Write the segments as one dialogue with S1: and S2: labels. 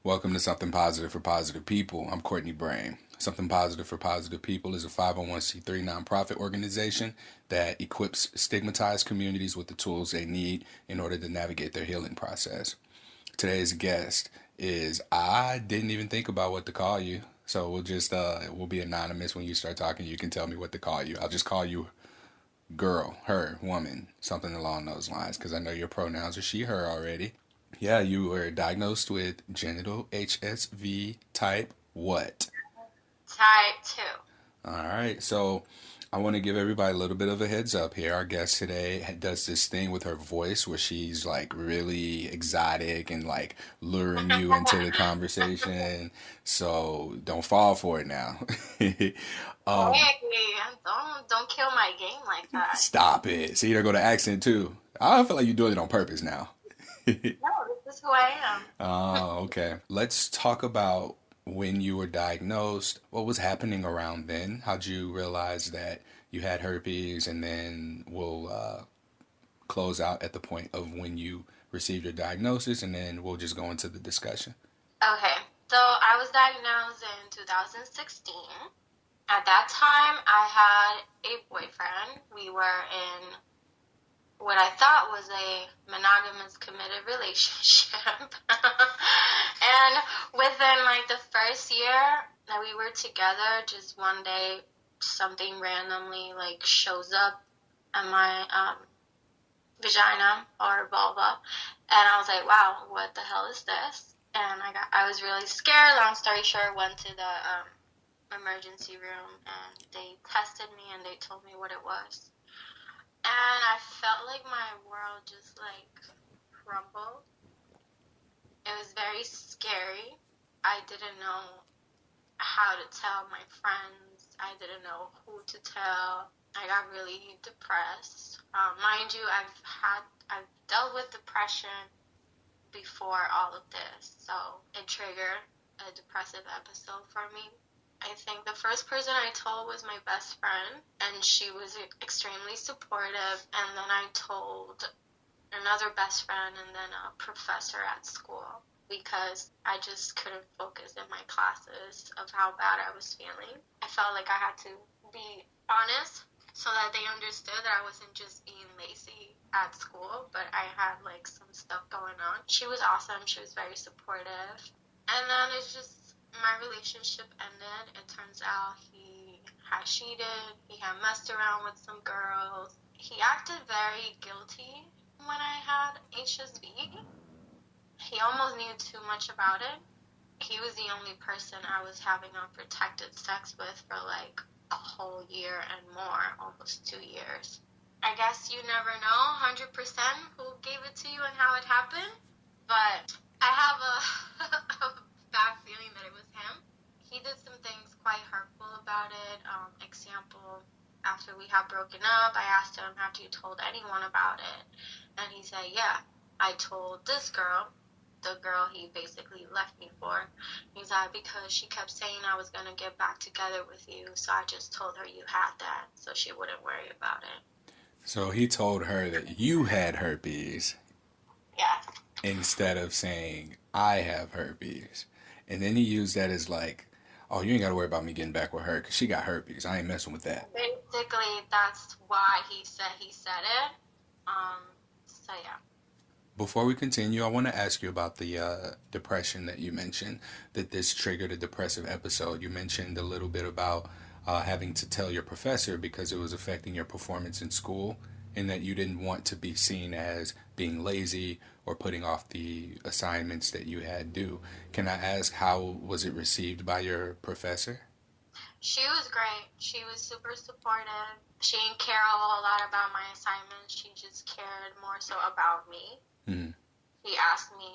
S1: Welcome to Something Positive for Positive People. I'm Courtney Brain. Something Positive for Positive People is a 501c3 nonprofit organization that equips stigmatized communities with the tools they need in order to navigate their healing process. Today's guest is, I didn't even think about what to call you. So we'll be anonymous. When you start talking, you can tell me what to call you. I'll just call you girl, her, woman, something along those lines, because I know your pronouns are she, her already. Yeah, you were diagnosed with genital HSV type what?
S2: Type 2.
S1: All right, so I want to give everybody a little bit of a heads up here. Our guest today does this thing with her voice where she's like really exotic and like luring you into the conversation. So don't fall for it now. um,
S2: Hey, don't kill my game like that.
S1: Stop it. See, there go the accent too. I feel like you're doing it on purpose now.
S2: No, this is who I am.
S1: Oh, okay. Let's talk about when you were diagnosed. What was happening around then? How'd you realize that you had herpes? And then we'll close out at the point of when you received your diagnosis, and then we'll just go into the discussion.
S2: Okay, so I was diagnosed in 2016. At that time, I had a boyfriend. We were in what I thought was a monogamous committed relationship. And within like the first year that we were together, just one day something randomly like shows up in my vagina or vulva, and I was like, wow, what the hell is this? And I was really scared. Long story short, went to the emergency room and they tested me and they told me what it was. And I felt like my world just like crumbled. It was very scary. I didn't know how to tell my friends. I didn't know who to tell. I got really depressed. Mind you, I've dealt with depression before all of this, so it triggered a depressive episode for me. I think the first person I told was my best friend, and she was extremely supportive. And then I told another best friend and then a professor at school, because I just couldn't focus in my classes of how bad I was feeling. I felt like I had to be honest so that they understood that I wasn't just being lazy at school, but I had like some stuff going on. She was awesome. She was very supportive. And then it's just, my relationship ended. It turns out he had cheated. He had messed around with some girls. He acted very guilty when I had HSV. He almost knew too much about it. He was the only person I was having unprotected sex with for like a whole year and more, almost 2 years. I guess you never know 100% who gave it to you and how it happened, but I have a bad feeling that it was him. He did some things quite hurtful about it. Example, after we had broken up, I asked him, have you told anyone about it? And he said, yeah, I told this girl, the girl he basically left me for. He's like, because she kept saying I was going to get back together with you, so I just told her you had that, so she wouldn't worry about it.
S1: So he told her that you had herpes
S2: Yeah.
S1: instead of saying, I have herpes. And then he used that as like, oh, you ain't got to worry about me getting back with her because she got herpes. I ain't messing with that.
S2: Basically, that's why he said it. So yeah.
S1: Before we continue, I want to ask you about the depression that you mentioned, that this triggered a depressive episode. You mentioned a little bit about having to tell your professor because it was affecting your performance in school, and that you didn't want to be seen as being lazy or putting off the assignments that you had due. Can I ask, how was it received by your professor?
S2: She was great. She was super supportive. She didn't care a whole lot about my assignments. She just cared more so about me.
S1: Mm-hmm.
S2: He asked me,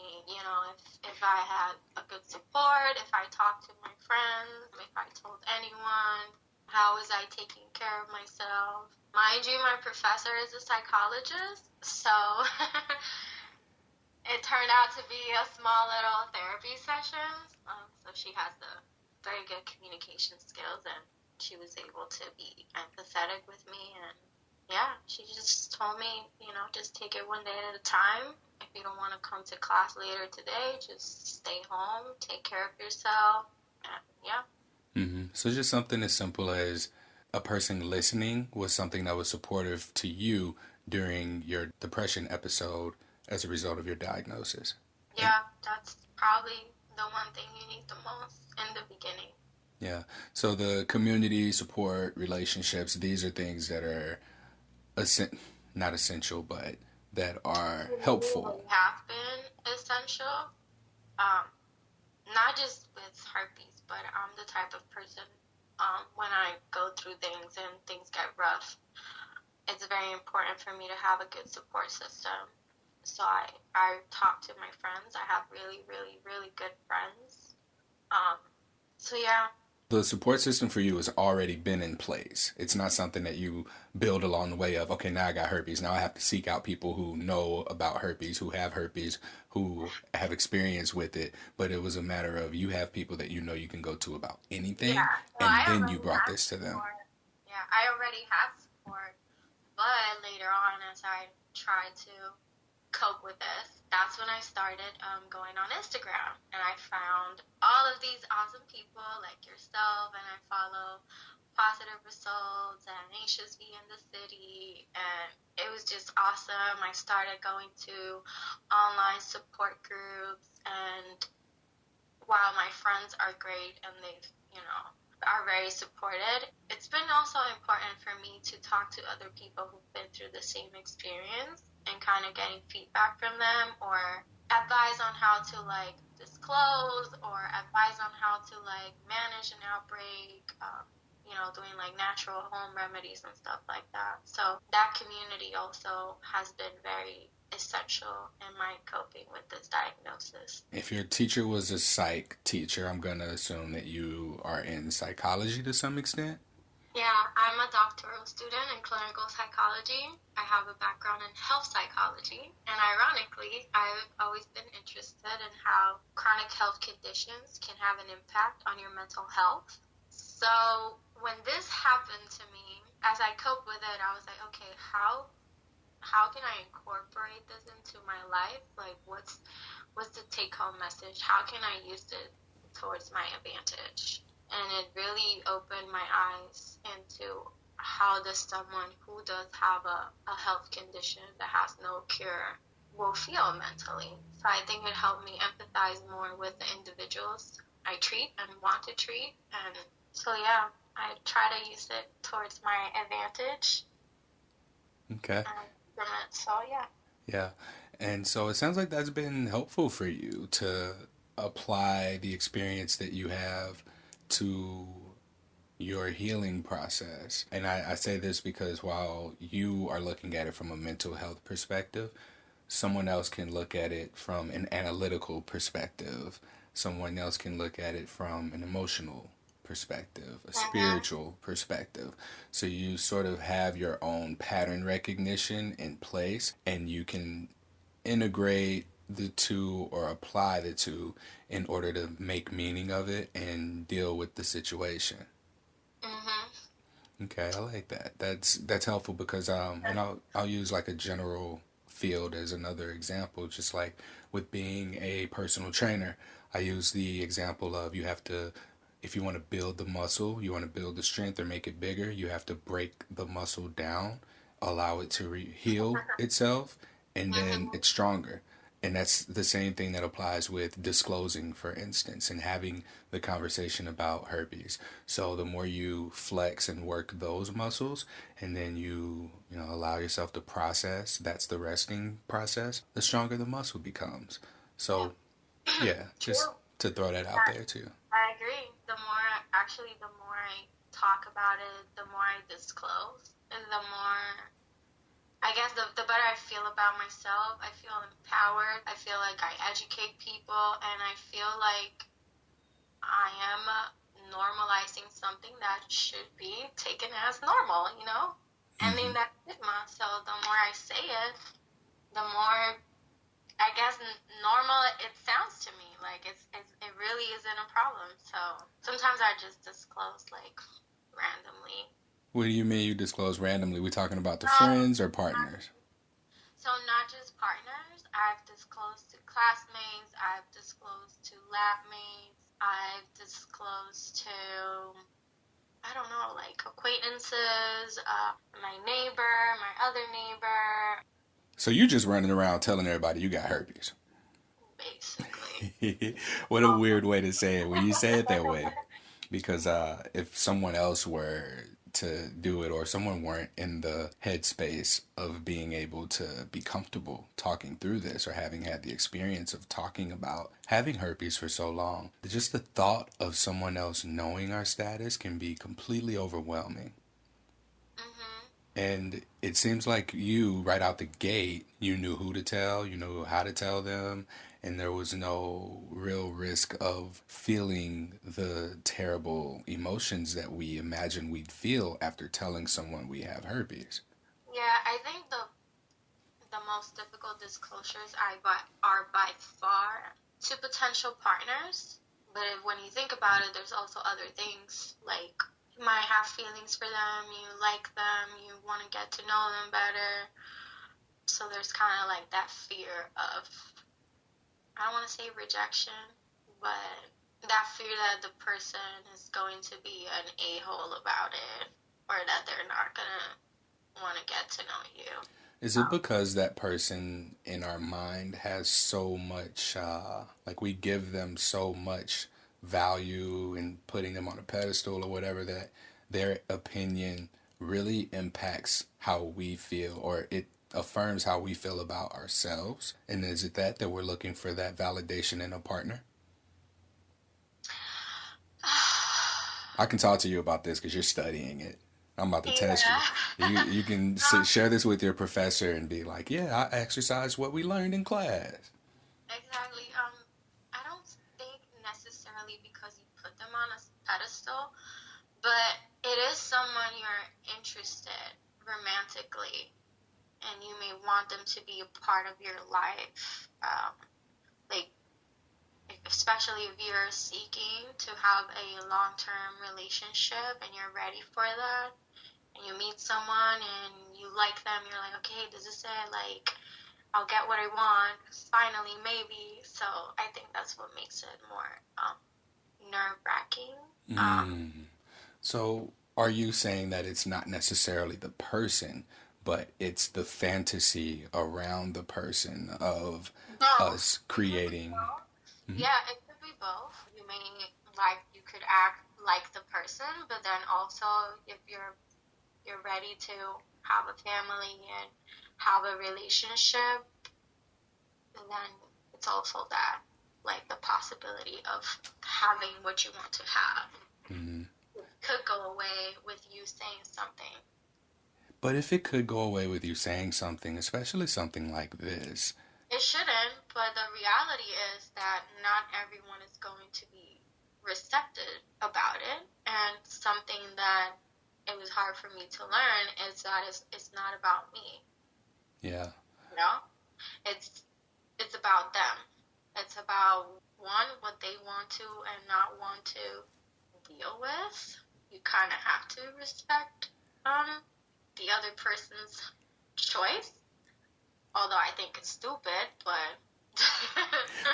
S2: if I had a good support, if I talked to my friends, if I told anyone, how was I taking care of myself. Mind you, my professor is a psychologist, so it turned out to be a small little therapy session. So she has the very good communication skills, and she was able to be empathetic with me. And yeah, she just told me, just take it one day at a time. If you don't want to come to class later today, just stay home, take care of yourself, and yeah.
S1: So just something as simple as a person listening was something that was supportive to you during your depression episode as a result of your diagnosis.
S2: Yeah, that's probably the one thing you need the most in the beginning.
S1: Yeah. So the community support relationships, these are things that are not essential, but that are helpful.
S2: Really have been essential. Um, Not just with herpes, but I'm the type of person, when I go through things and things get rough, it's very important for me to have a good support system. So I talk to my friends. I have really, really, really good friends. So yeah.
S1: The support system for you has already been in place. It's not something that you build along the way of, okay, now I got herpes. Now I have to seek out people who know about herpes, who have herpes, who have experience with it. But it was a matter of you have people that you know you can go to about anything,
S2: Yeah, so
S1: and
S2: I
S1: then you
S2: already
S1: brought
S2: have
S1: this to them.
S2: support. Yeah, I already have support, but later on, as I tried to cope with this, that's when I started going on Instagram, and I found all of these awesome people like yourself, and I follow Positive Results and Anxious Bee in the City, and it was just awesome. I started going to online support groups, and while my friends are great and they've, are very supported, it's been also important for me to talk to other people who've been through the same experience and kind of getting feedback from them, or advice on how to like disclose, or advice on how to like manage an outbreak, doing like natural home remedies and stuff like that. So that community also has been very essential in my coping with this diagnosis.
S1: If your teacher was a psych teacher, I'm going to assume that you are in psychology to some extent?
S2: Yeah, I'm a doctoral student in clinical psychology. I have a background in health psychology, and ironically, I've always been interested in how chronic health conditions can have an impact on your mental health. So when this happened to me, as I coped with it, I was like, okay, how can I incorporate this into my life? Like, what's the take-home message? How can I use it towards my advantage? And it really opened my eyes into how does someone who does have a health condition that has no cure will feel mentally. So I think it helped me empathize more with the individuals I treat and want to treat. And so, yeah, I try to use it towards my advantage.
S1: Okay.
S2: So, yeah.
S1: Yeah. And so it sounds like that's been helpful for you to apply the experience that you have to your healing process. And I say this because while you are looking at it from a mental health perspective, someone else can look at it from an analytical perspective. Someone else can look at it from an emotional perspective, a spiritual perspective. So you sort of have your own pattern recognition in place, and you can integrate the two or apply the two in order to make meaning of it and deal with the situation. Okay, I like that. That's helpful because and I'll use like a general field as another example, just like with being a personal trainer. I use the example of you have to, if you want to build the muscle, you want to build the strength or make it bigger, you have to break the muscle down, allow it to heal itself, and then it's stronger. And that's the same thing that applies with disclosing, for instance, and having the conversation about herpes. So the more you flex and work those muscles, and then you allow yourself to process, that's the resting process, the stronger the muscle becomes. So yeah, just to throw that out there too.
S2: I agree. The more I talk about it, the more I disclose, and the more, I guess, the better I feel about myself. I feel empowered. I feel like I educate people, and I feel like I am normalizing something that should be taken as normal, ending that stigma. So the more I say it, the more, I guess, normal it sounds to me. Like it really isn't a problem. So sometimes I just disclose like randomly.
S1: What do you mean you disclose randomly? We talking about the friends or partners?
S2: So not just partners. I've disclosed to classmates, I've disclosed to lab mates, I've disclosed to, I don't know, like acquaintances, my neighbor, my other neighbor.
S1: So you just running around telling everybody you got herpes.
S2: Basically.
S1: What a weird way to say it when you say it that way. Because if someone else were to do it, or someone weren't in the headspace of being able to be comfortable talking through this, or having had the experience of talking about having herpes for so long, just the thought of someone else knowing our status can be completely overwhelming.
S2: Mhm.
S1: And it seems like you, right out the gate, you knew who to tell, you knew how to tell them, and there was no real risk of feeling the terrible emotions that we imagine we'd feel after telling someone we have herpes.
S2: Yeah, I think the most difficult disclosures are by far to potential partners. But when you think about it, there's also other things like you might have feelings for them, you like them, you want to get to know them better. So there's kind of like that fear of, I don't want to say rejection, but that fear that the person is going to be an a-hole about it, or that they're not going to want to get to know you.
S1: Is it because that person in our mind has so much, like we give them so much value in putting them on a pedestal or whatever, that their opinion really impacts how we feel, or it affirms how we feel about ourselves? And is it that we're looking for that validation in a partner? I can talk to you about this because you're studying it. I'm about to test you.
S2: Yeah.
S1: You can share this with your professor and be like, yeah, I exercised what we learned in class.
S2: Exactly. I don't think necessarily because you put them on a pedestal, but it is someone you're interested romantically, and you may want them to be a part of your life. Like, especially if you're seeking to have a long-term relationship and you're ready for that, and you meet someone and you like them, you're like, okay, this is it, like, I'll get what I want, finally, maybe. So I think that's what makes it more nerve-wracking.
S1: So, are you saying that it's not necessarily the person, but it's the fantasy around the person of
S2: Both.
S1: us
S2: It could be
S1: creating?
S2: both. Yeah, it could be both. You could act like the person, but then also if you're ready to have a family and have a relationship, and then it's also that, like, the possibility of having what you want to have could go away with you saying something.
S1: But if it could go away with you saying something, especially something like this,
S2: It shouldn't, but the reality is that not everyone is going to be receptive about it. And something that it was hard for me to learn is that it's not about me.
S1: yeah.
S2: You know? It's about them. It's about, one, what they want to and not want to deal with. You kind of have to respect the other person's choice. Although I think it's stupid, but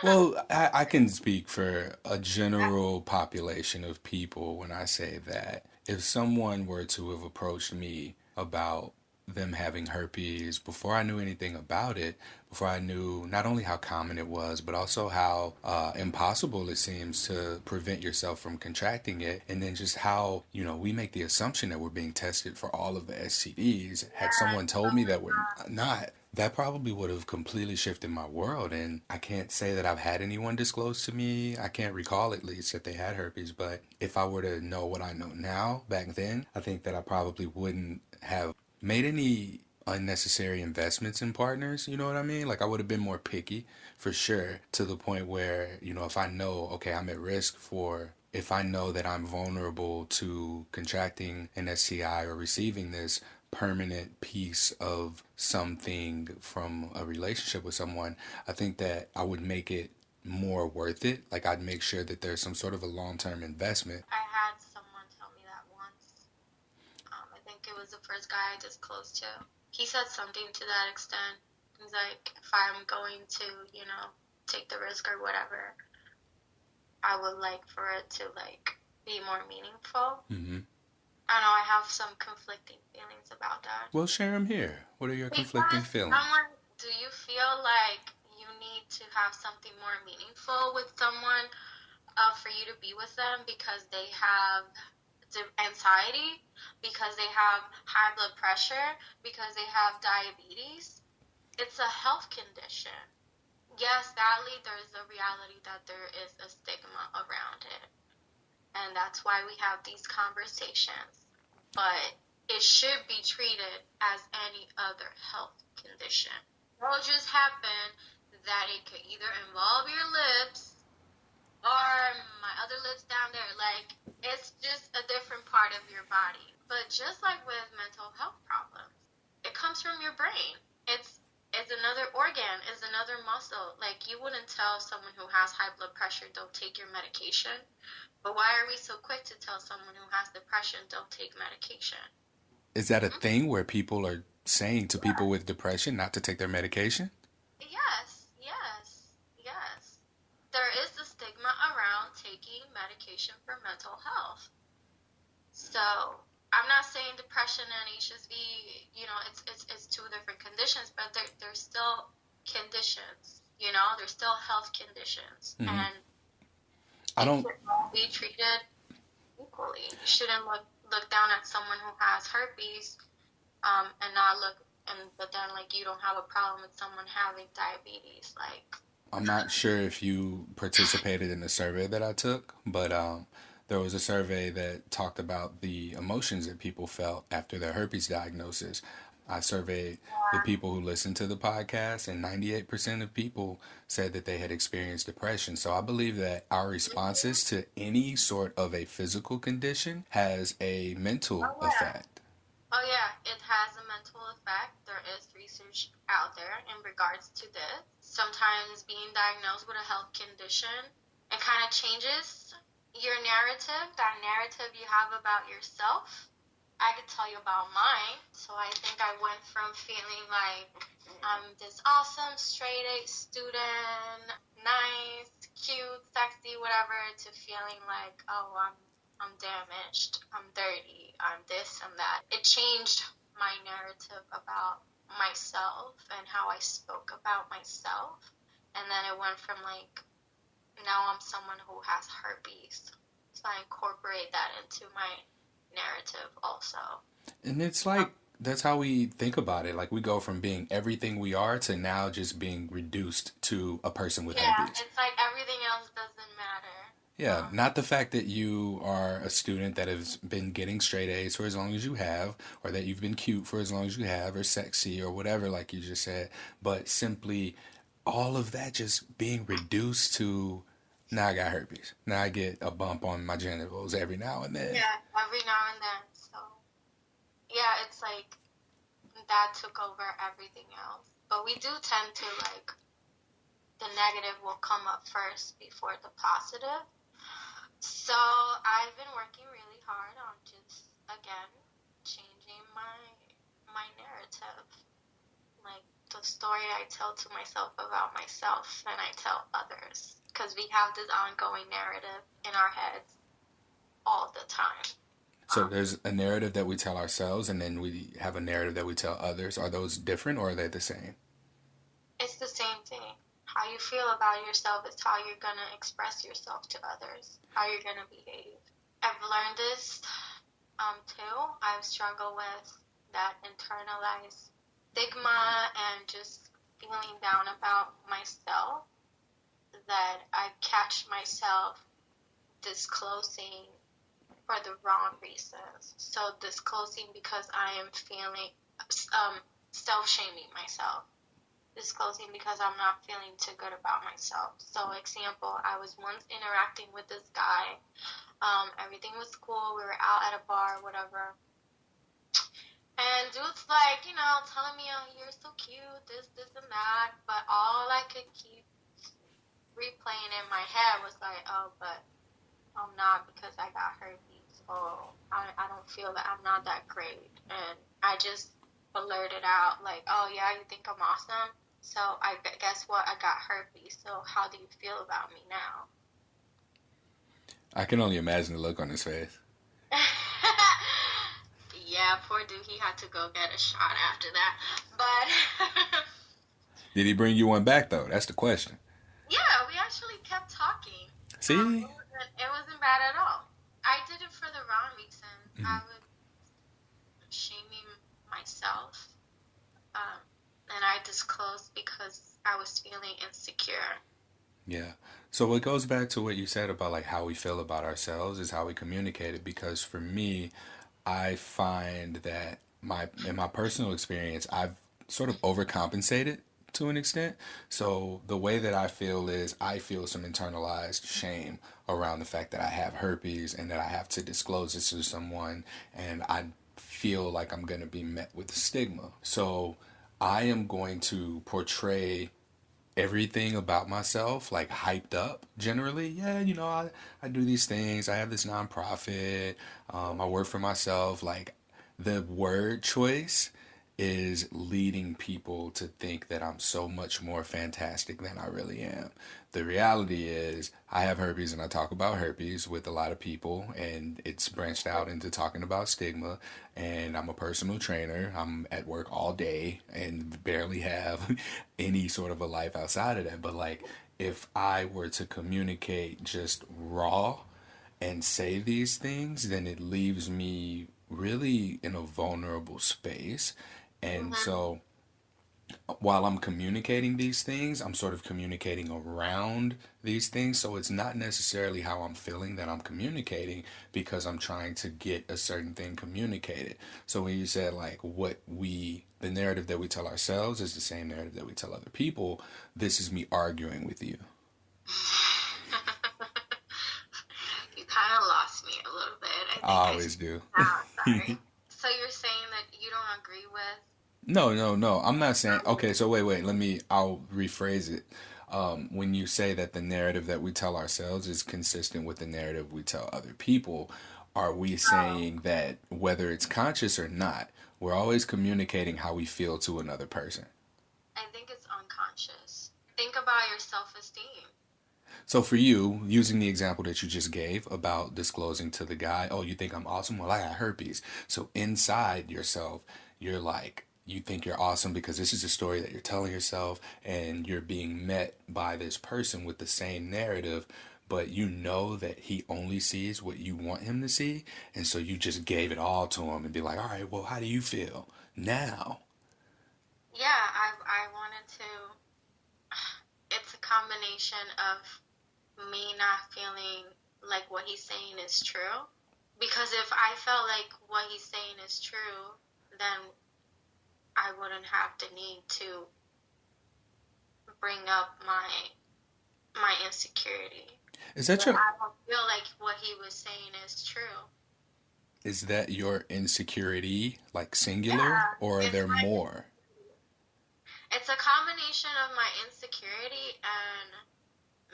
S1: Well, I can speak for a general population of people when I say that if someone were to have approached me about them having herpes before I knew anything about it, before I knew not only how common it was, but also how impossible it seems to prevent yourself from contracting it, and then just how, we make the assumption that we're being tested for all of the STDs. Had someone told me that we're not, that probably would have completely shifted my world. And I can't say that I've had anyone disclose to me. I can't recall at least that they had herpes. But if I were to know what I know now back then, I think that I probably wouldn't have made any unnecessary investments in partners. You know what I mean? Like I would have been more picky for sure, to the point where, if I know, okay, I'm at risk for, if I know that I'm vulnerable to contracting an STI or receiving this permanent piece of something from a relationship with someone, I think that I would make it more worth it. Like I'd make sure that there's some sort of a long-term investment.
S2: I had someone tell me that once. I think it was the first guy I disclosed to. He said something to that extent. It's like, if I'm going to, you know, take the risk or whatever, I would like for it to, like, be more meaningful.
S1: Mm-hmm.
S2: I know I have some conflicting feelings about that.
S1: Well, share them here. What are your conflicting
S2: Because
S1: feelings?
S2: I'm like, do you feel like you need to have something more meaningful with someone for you to be with them because they have anxiety, because they have high blood pressure, because they have diabetes? It's a health condition. Yes, sadly, there's a reality that there is a stigma around it. And that's why we have these conversations. But it should be treated as any other health condition. It will just happen that it could either involve your lips or my other lips down there. Like, it's just a different part of your body. But just like with mental health problems, it comes from your brain. It's another organ, it's another muscle. Like, you wouldn't tell someone who has high blood pressure, don't take your medication. But why are we so quick to tell someone who has depression, don't take medication?
S1: Is that a thing where people are saying to people
S2: Yeah.
S1: with depression not to take their medication?
S2: Yes, yes, yes. There is the stigma around taking medication for mental health. So I'm not saying depression and HSV, you know, it's two different conditions, but they're still conditions, you know, they're still health conditions.
S1: Mm-hmm.
S2: And
S1: I
S2: it
S1: don't.
S2: should be treated equally. You shouldn't look down at someone who has herpes and not look, but then, like, you don't have a problem with someone having diabetes. Like,
S1: I'm not sure if you participated in the survey that I took, but there was a survey that talked about the emotions that people felt after their herpes diagnosis. I surveyed the people who listened to the podcast, and 98% of people said that they had experienced depression. So I believe that our responses to any sort of a physical condition has a mental
S2: oh yeah,
S1: effect.
S2: oh yeah, it has a mental effect. There is research out there in regards to this. Sometimes being diagnosed with a health condition, it kind of changes your narrative, that narrative you have about yourself. I could tell you about mine. So I think I went from feeling like I'm this awesome straight A student, nice, cute, sexy, whatever, to feeling like, oh, I'm damaged, I'm dirty, I'm this and that. It changed my narrative about myself and how I spoke about myself. And then it went from, like, now I'm someone who has herpes. So I incorporate that into my narrative also.
S1: And it's like that's how we think about it. Like we go from being everything we are to now just being reduced to a person with
S2: Yeah,
S1: herpes.
S2: it's like everything else doesn't matter.
S1: Yeah, not the fact that you are a student that has been getting straight A's for as long as you have, or that you've been cute for as long as you have, or sexy, or whatever, like you just said, but simply all of that just being reduced to now I got herpes. Now I get a bump on my genitals every now and then.
S2: Yeah, every now and then. So, yeah, it's like that took over everything else. But we do tend to, like, the negative will come up first before the positive. So I've been working really hard on just, again, changing my narrative. Like, the story I tell to myself about myself and I tell others. Because we have this ongoing narrative in our heads all the time.
S1: So there's a narrative that we tell ourselves, and then we have a narrative that we tell others. Are those different, or are they the same?
S2: It's the same thing. How you feel about yourself is how you're going to express yourself to others, how you're going to behave. I've learned this too. I've struggled with that internalized stigma and just feeling down about myself, that I catch myself disclosing for the wrong reasons. So disclosing because I am feeling self-shaming myself. Disclosing because I'm not feeling too good about myself. So example, I was once interacting with this guy. Everything was cool. We were out at a bar, whatever. And dude's like, you know, telling me, oh, you're so cute, this and that. But all I could keep replaying in my head was like, oh, but I'm not because I got herpes. Oh, I don't feel that I'm not that great. And I just blurted out like, oh, yeah, you think I'm awesome? So guess what? I got herpes. So how do you feel about me now?
S1: I can only imagine the look on his face.
S2: Yeah, poor dude. He had to go get a shot after that. But
S1: Did he bring you one back though? That's the question.
S2: yeah, we actually kept talking.
S1: See?
S2: It wasn't bad at all. I did it for the wrong reasons.
S1: Mm-hmm.
S2: I was shaming myself, and I disclosed because I was feeling insecure.
S1: Yeah. So it goes back to what you said about like how we feel about ourselves is how we communicate it. Because for me, I find that in my personal experience, I've sort of overcompensated to an extent. So the way that I feel is I feel some internalized shame around the fact that I have herpes and that I have to disclose this to someone, and I feel like I'm going to be met with stigma. So I am going to portray everything about myself like hyped up generally. Yeah, I do these things. I have this nonprofit. I work for myself. Like the word choice is leading people to think that I'm so much more fantastic than I really am. The reality is I have herpes and I talk about herpes with a lot of people, and it's branched out into talking about stigma. And I'm a personal trainer. I'm at work all day and barely have any sort of a life outside of that. But like if I were to communicate just raw and say these things, then it leaves me really in a vulnerable space. And
S2: Hmm.
S1: so while I'm communicating these things, I'm sort of communicating around these things. So it's not necessarily how I'm feeling that I'm communicating because I'm trying to get a certain thing communicated. So when you said like the narrative that we tell ourselves is the same narrative that we tell other people, this is me arguing with you.
S2: You kind of lost me a little bit. I think
S1: I
S2: I.
S1: always do.
S2: Oh, sorry. So you're saying that you don't agree with?
S1: No, no, no. I'm not saying. Okay, so wait. I'll rephrase it. When you say that the narrative that we tell ourselves is consistent with the narrative we tell other people, are we
S2: Oh,
S1: saying that whether it's conscious or not, we're always communicating how we feel to another person?
S2: I think it's unconscious. Think about your self-esteem.
S1: So for you, using the example that you just gave about disclosing to the guy, oh, you think I'm awesome? Well, I got herpes. So inside yourself, you're like, you think you're awesome because this is a story that you're telling yourself, and you're being met by this person with the same narrative, but you know that he only sees what you want him to see. And so you just gave it all to him and be like, all right, well, how do you feel now?
S2: Yeah, I wanted to. It's a combination of me not feeling like what he's saying is true. Because if I felt like what he's saying is true, then I wouldn't have the need to bring up my insecurity.
S1: Is that
S2: But
S1: your
S2: I don't feel like what he was saying is true.
S1: is that your insecurity, like singular,
S2: Yeah,
S1: or are
S2: it's
S1: there
S2: my
S1: more?
S2: it's a combination of my insecurity and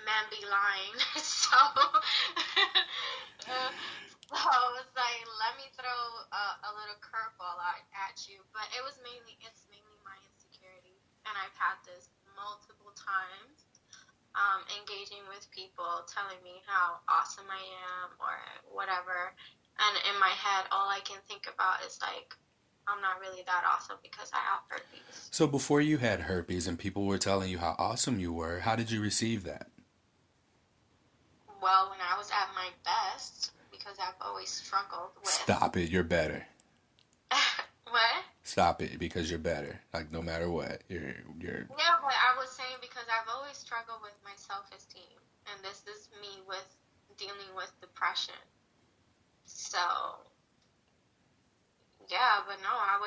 S2: man be lying. So, so it's like let me throw a little curveball at you. But it's mainly my insecurity, and I've had this multiple times. Engaging with people, telling me how awesome I am or whatever, and in my head, all I can think about is like, I'm not really that awesome because I have herpes.
S1: So before you had herpes and people were telling you how awesome you were, how did you receive that?
S2: Well, when I was at my best, because I've always struggled with
S1: Stop it, you're better.
S2: what?
S1: Stop it because you're better. Like no matter what, you're
S2: Yeah, but I was saying because I've always struggled with my self-esteem, and this is me with dealing with depression. So yeah, but no, I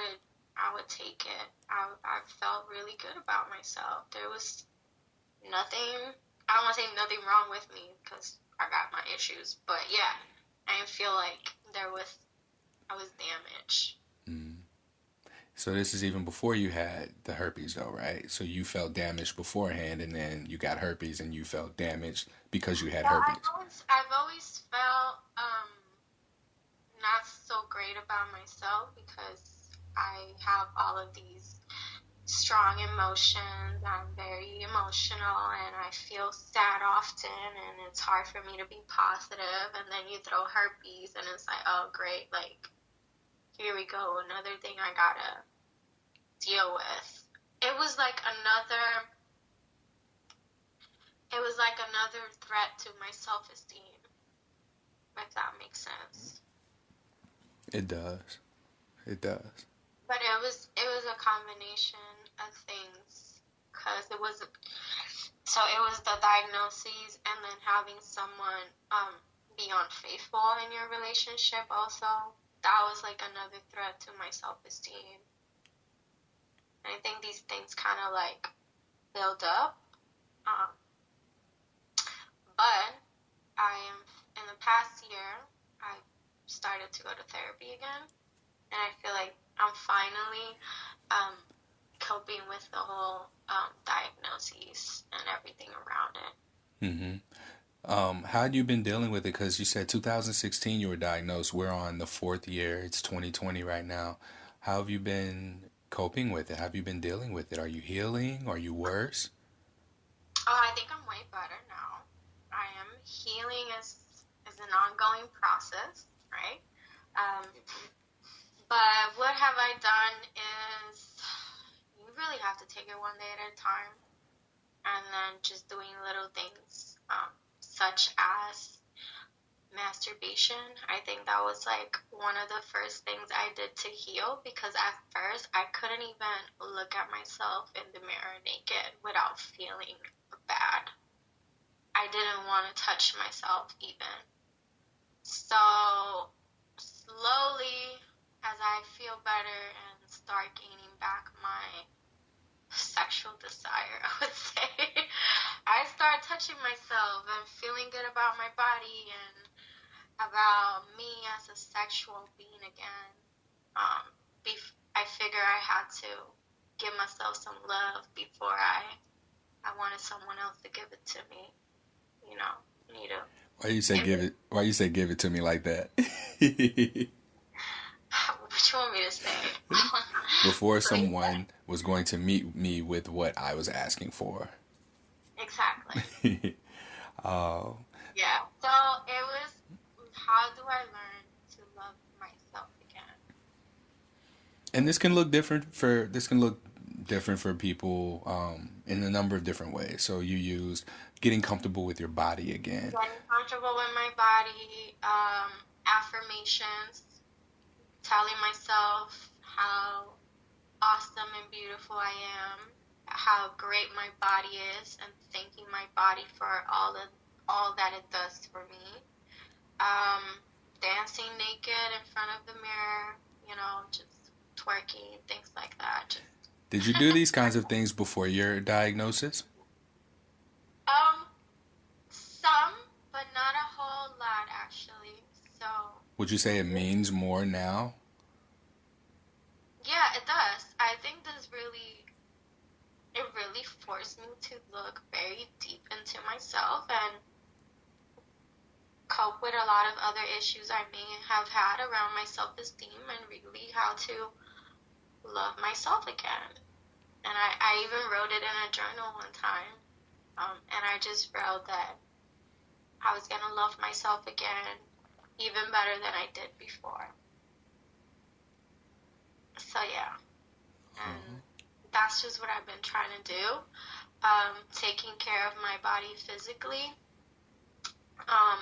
S2: would take it. I felt really good about myself. There was nothing. I don't want to say nothing wrong with me because I got my issues, but yeah, I didn't feel like I was damaged.
S1: mm. So this is even before you had the herpes though, right? So you felt damaged beforehand and then you got herpes and you felt damaged because you had
S2: Well,
S1: herpes.
S2: I've always felt not so great about myself because I have all of these strong emotions. I'm very emotional and I feel sad often, and it's hard for me to be positive. And then you throw herpes and it's like, oh great, like here we go, another thing I gotta deal with. It was like another threat to my self-esteem, if that makes sense.
S1: It does. It does.
S2: But it was a combination of things, because it was the diagnoses, and then having someone be unfaithful in your relationship also. That was like another threat to my self-esteem. And I think these things kind of like build up. But in the past year, I started to go to therapy again. And I feel like I'm finally coping with the whole diagnoses and everything around it.
S1: Mm-hmm. How had you been dealing with it? Because you said 2016 you were diagnosed. We're on the 4th year. It's 2020 right now. How have you been coping with it? How have you been dealing with it? Are you healing? Are you worse?
S2: Oh, I think I'm way better now. I am healing as an ongoing process, right? But what have I done is, you really have to take it one day at a time, and then just doing little things, such as masturbation. I think that was like one of the first things I did to heal, because at first I couldn't even look at myself in the mirror naked without feeling bad. I didn't want to touch myself even. So slowly, as I feel better and start gaining back my sexual desire, I would say, I start touching myself and feeling good about my body and about me as a sexual being again. I figure I had to give myself some love before I wanted someone else to give it to me. You know, you need to.
S1: Why you say give it? Why you say give it to me like that?
S2: What you want me to say?
S1: Before someone was going to meet me with what I was asking for.
S2: Exactly.
S1: Oh.
S2: Yeah. So it was, how do I learn to love myself again?
S1: And this can look different for people in a number of different ways. So you used getting comfortable with your body again.
S2: Getting comfortable with my body, affirmations, telling myself how awesome and beautiful I am, how great my body is, and thanking my body for all that it does for me. Dancing naked in front of the mirror, just twerking, things like that.
S1: Did you do these kinds of things before your diagnosis?
S2: Some, but not a whole lot, actually. So.
S1: Would you say it means more now?
S2: Yeah, it does. I think it really forced me to look very deep into myself and cope with a lot of other issues I may have had around my self-esteem, and really how to love myself again. And I even wrote it in a journal one time, and I just wrote that I was going to love myself again even better than I did before. So yeah, and that's just what I've been trying to do, taking care of my body physically,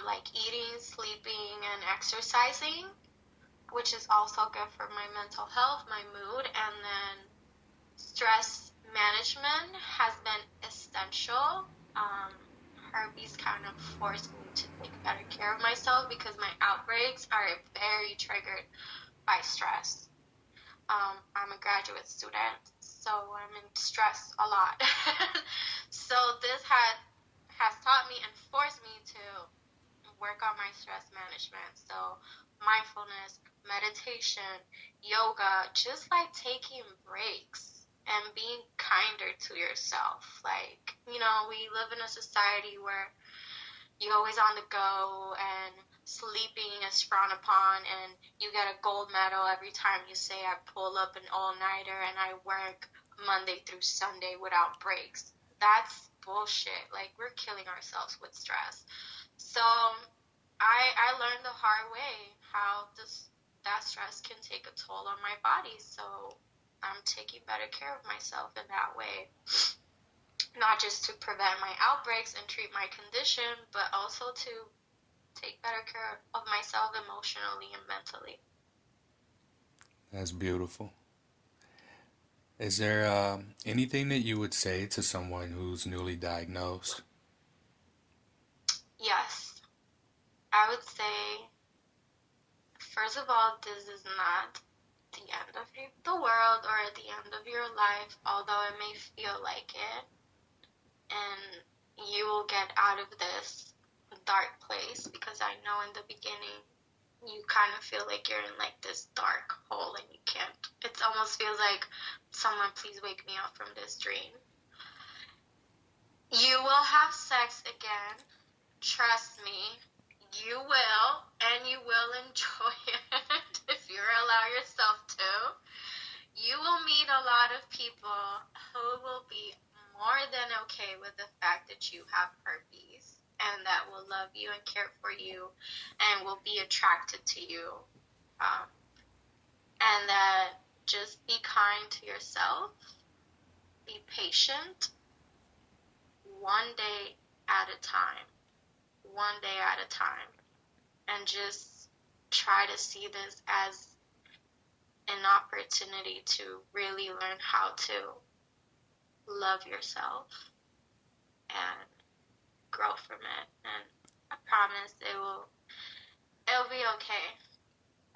S2: like eating, sleeping, and exercising, which is also good for my mental health, my mood, and then stress management has been essential. Herpes kind of forced me to take better care of myself, because my outbreaks are very triggered by stress. I'm a graduate student, so I'm in stress a lot. So this has taught me and forced me to work on my stress management. So mindfulness, meditation, yoga, just like taking breaks and being kinder to yourself. Like, we live in a society where you're always on the go, and sleeping is frowned upon, and you get a gold medal every time you say I pull up an all-nighter and I work Monday through Sunday without breaks. That's bullshit. Like, we're killing ourselves with stress. So I learned the hard way how that stress can take a toll on my body. So I'm taking better care of myself in that way. Not just to prevent my outbreaks and treat my condition, but also to take better care of myself emotionally and mentally.
S1: That's beautiful. Is there anything that you would say to someone who's newly diagnosed?
S2: Yes, I would say, first of all, this is not the end of the world or the end of your life, although it may feel like it. And you will get out of this dark place, because I know in the beginning you kind of feel like you're in like this dark hole and you can't. It almost feels like, someone please wake me up from this dream. You will have sex again. Trust me, you will, and you will enjoy it if you allow yourself to. You will meet a lot of people who will be more than okay with the fact that you have herpes, and that will love you and care for you and will be attracted to you. And that just be kind to yourself, be patient, one day at a time, and just try to see this as an opportunity to really learn how to love yourself and grow from it. And I promise it'll be okay.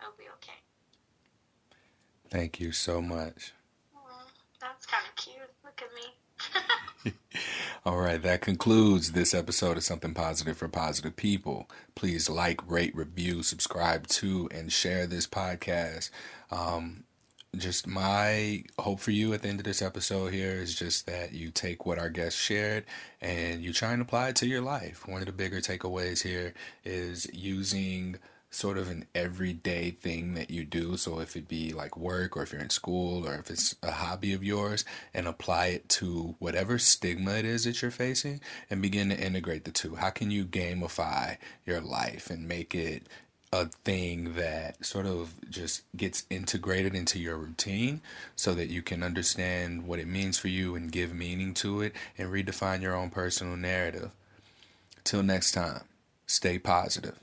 S2: It'll be okay.
S1: Thank you so much.
S2: That's kind of cute. Look at me.
S1: All right, that concludes this episode of Something Positive for Positive People. Please like, rate, review, subscribe to, and share this podcast. Just my hope for you at the end of this episode here is just that you take what our guests shared and you try and apply it to your life. One of the bigger takeaways here is using sort of an everyday thing that you do. So if it be like work, or if you're in school, or if it's a hobby of yours, and apply it to whatever stigma it is that you're facing, and begin to integrate the two. How can you gamify your life and make it a thing that sort of just gets integrated into your routine so that you can understand what it means for you and give meaning to it and redefine your own personal narrative? Till next time, stay positive.